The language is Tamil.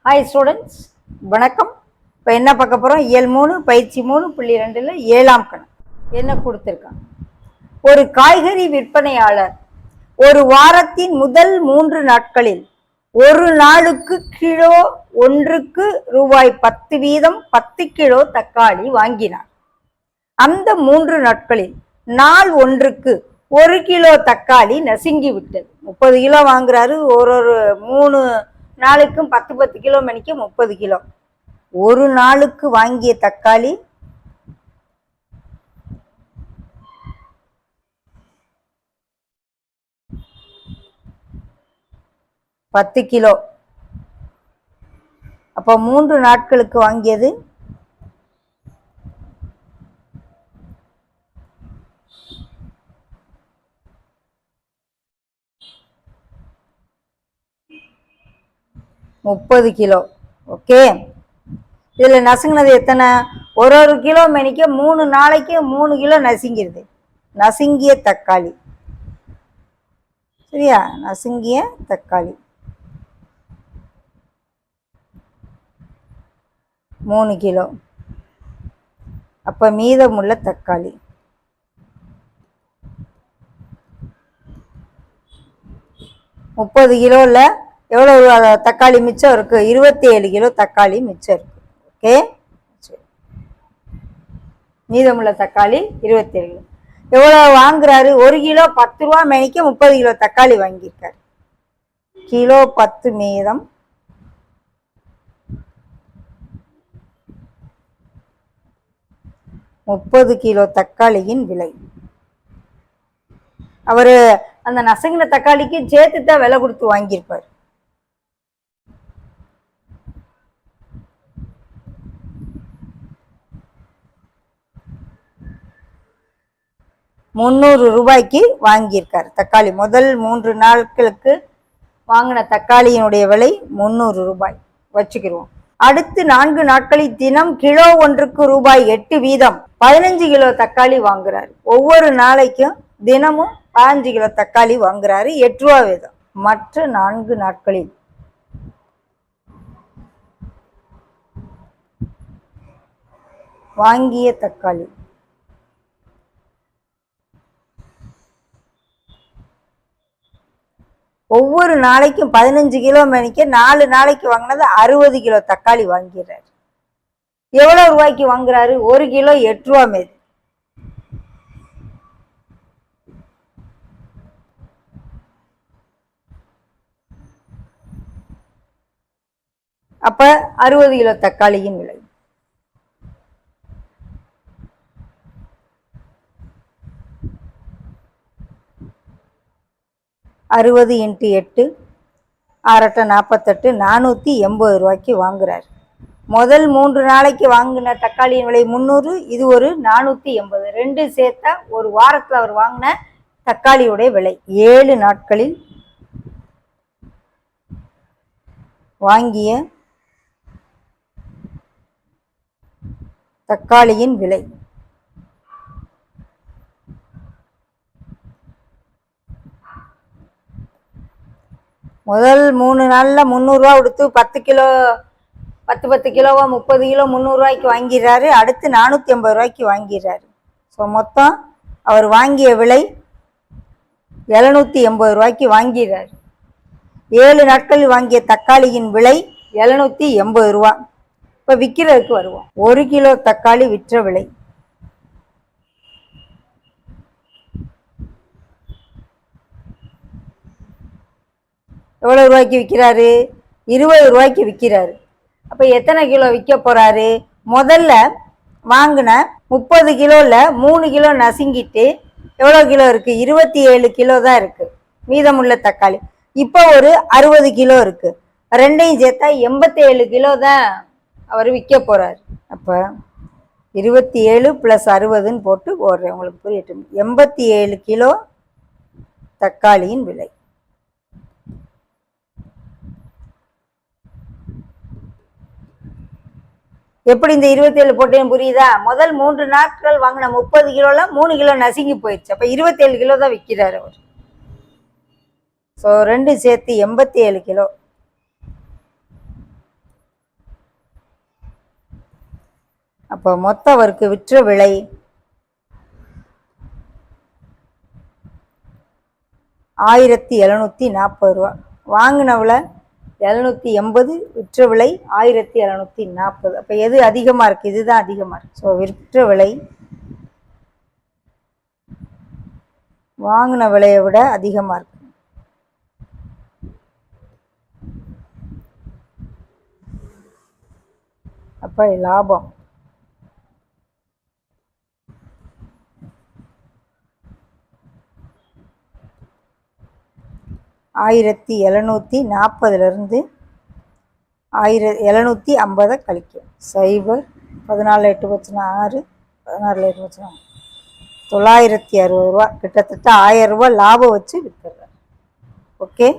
ஹாய் ஸ்டூடெண்ட்ஸ், வணக்கம். இப்போ என்ன பார்க்க போகிறோம்? இயல் 3 பயிற்சி 3.2ல் 7ஆம் கணக்கு என்ன கொடுத்துருக்காங்க. ஒரு காய்கறி விற்பனையாளர் ஒரு வாரத்தின் முதல் 3 நாட்களில் ஒரு நாளுக்கு கிலோ ஒன்றுக்கு ரூபாய் 10 வீதம் 10 கிலோ தக்காளி வாங்கினார். அந்த 3 நாட்களில் நாள் ஒன்றுக்கு 1 கிலோ தக்காளி நசுங்கி விட்டது. 30 கிலோ வாங்குறாரு. ஒரு 3 நாளுக்கும் 10 கிலோ மணிக்கு 30 கிலோ. ஒரு நாளுக்கு வாங்கிய தக்காளி 10 கிலோ. அப்போ 3 நாட்களுக்கு வாங்கியது 30 கிலோ. ஓகே, இதில் நசுங்கினது எத்தனை? ஒரு கிலோ மணிக்கு 3 நாளைக்கு 3 கிலோ நசுங்கிடுது. நசுங்கிய தக்காளி, சரியா? நசுங்கிய தக்காளி 3 கிலோ. அப்போ மீதமுள்ள தக்காளி 30 கிலோவில் எவ்வளோ தக்காளி மிச்சம் இருக்கு? 27 கிலோ தக்காளி மிச்சம் இருக்கு. ஓகே, மீதமுள்ள தக்காளி 27 கிலோ. எவ்வளோ வாங்குறாரு? 1 கிலோ 10 ரூபா மணிக்கு 30 கிலோ தக்காளி வாங்கியிருக்காரு. கிலோ 10 மீதம் 30 கிலோ தக்காளியின் விலை. அவரு அந்த நசுங்கின தக்காளிக்கு சேர்த்து தான் விலை கொடுத்து வாங்கியிருப்பார். ₹300 வாங்கியிருக்காரு தக்காளி. முதல் 3 நாட்களுக்கு வாங்கின தக்காளியினுடைய விலை ₹300 வச்சுக்கிடுவோம். அடுத்து 4 நாட்களில் தினம் கிலோ ஒன்றுக்கு ரூபாய் 8 வீதம் 15 கிலோ தக்காளி வாங்குறாரு. ஒவ்வொரு நாளைக்கும் தினமும் 15 கிலோ தக்காளி வாங்குறாரு, 8 ரூபா வீதம். மற்ற 4 நாட்களில் வாங்கிய தக்காளி ஒவ்வொரு நாளைக்கும் 15 கிலோ மணிக்கு 4 நாளைக்கு வாங்கினது 60 கிலோ தக்காளி வாங்கிறாரு. எவ்வளவு ரூபாய்க்கு வாங்குறாரு? 1 கிலோ 8 ரூபா மீது. அப்ப 60 கிலோ தக்காளியின் விலை 60 × 8 6 48 480 வாங்குறாரு. முதல் 3 நாளைக்கு வாங்கின தக்காளியின் விலை 300, இது ஒரு 480. 2 சேர்த்தா ஒரு வாரத்தில் அவர் வாங்கின தக்காளியுடைய விலை. 7 நாட்களில் வாங்கிய தக்காளியின் விலை முதல் 3 நாளில் 300 கொடுத்து 10 கிலோ 10 கிலோவா 30 கிலோ 300 வாங்கிறாரு. அடுத்து 480 வாங்கிறாரு. ஸோ மொத்தம் அவர் வாங்கிய விலை 780 வாங்கிறாரு. 7 நாட்களில் வாங்கிய தக்காளியின் விலை 780. இப்போ விற்கிறதுக்கு வருவோம். 1 கிலோ தக்காளி விற்ற விலை எவ்வளவு ரூபாய்க்கு விற்கிறாரு? 20 ரூபாய்க்கு விற்கிறாரு. அப்போ எத்தனை கிலோ விற்க போறாரு? முதல்ல வாங்கின 30 கிலோவில் 3 கிலோ நசுங்கிட்டு எவ்வளோ கிலோ இருக்கு? 27 கிலோ தான் இருக்கு மீதமுள்ள தக்காளி. இப்போ ஒரு 60 கிலோ இருக்கு. ரெண்டையும் சேர்த்தா 87 கிலோ தான் அவர் விற்க போறாரு. அப்போ 27 + 60 போட்டு போடுறேன், உங்களுக்கு புரியட்டும். 87 கிலோ தக்காளியின் விலை. எப்படி இந்த 27 போட்டேன்னு புரியுதா? முதல் 3 நாட்கள் வாங்கின 30 கிலோல 3 கிலோ நசுங்கி போயிடுச்சு. அப்ப 27 கிலோ தான் விற்கிறார் அவர். ஸோ ரெண்டு சேர்த்து 87 கிலோ. அப்போ மொத்த அவருக்கு விற்ற விலை 1740 ரூபா. வாங்கினவுல 780, விற்ற விலை 1740. அப்போ எது அதிகமாக இருக்குது? இதுதான் அதிகமாக இருக்குது. ஸோ விற்ற விலை வாங்கின விலையை விட அதிகமாக இருக்கு. அப்போ லாபம் 1740 750 கழிக்கும். 0, 14 8 போச்சுன்னா 6, 16 8 போச்சுன்னா 960 ரூபா. கிட்டத்தட்ட 1000 ரூபா லாபம் வச்சு விற்றுறாரு. ஓகே.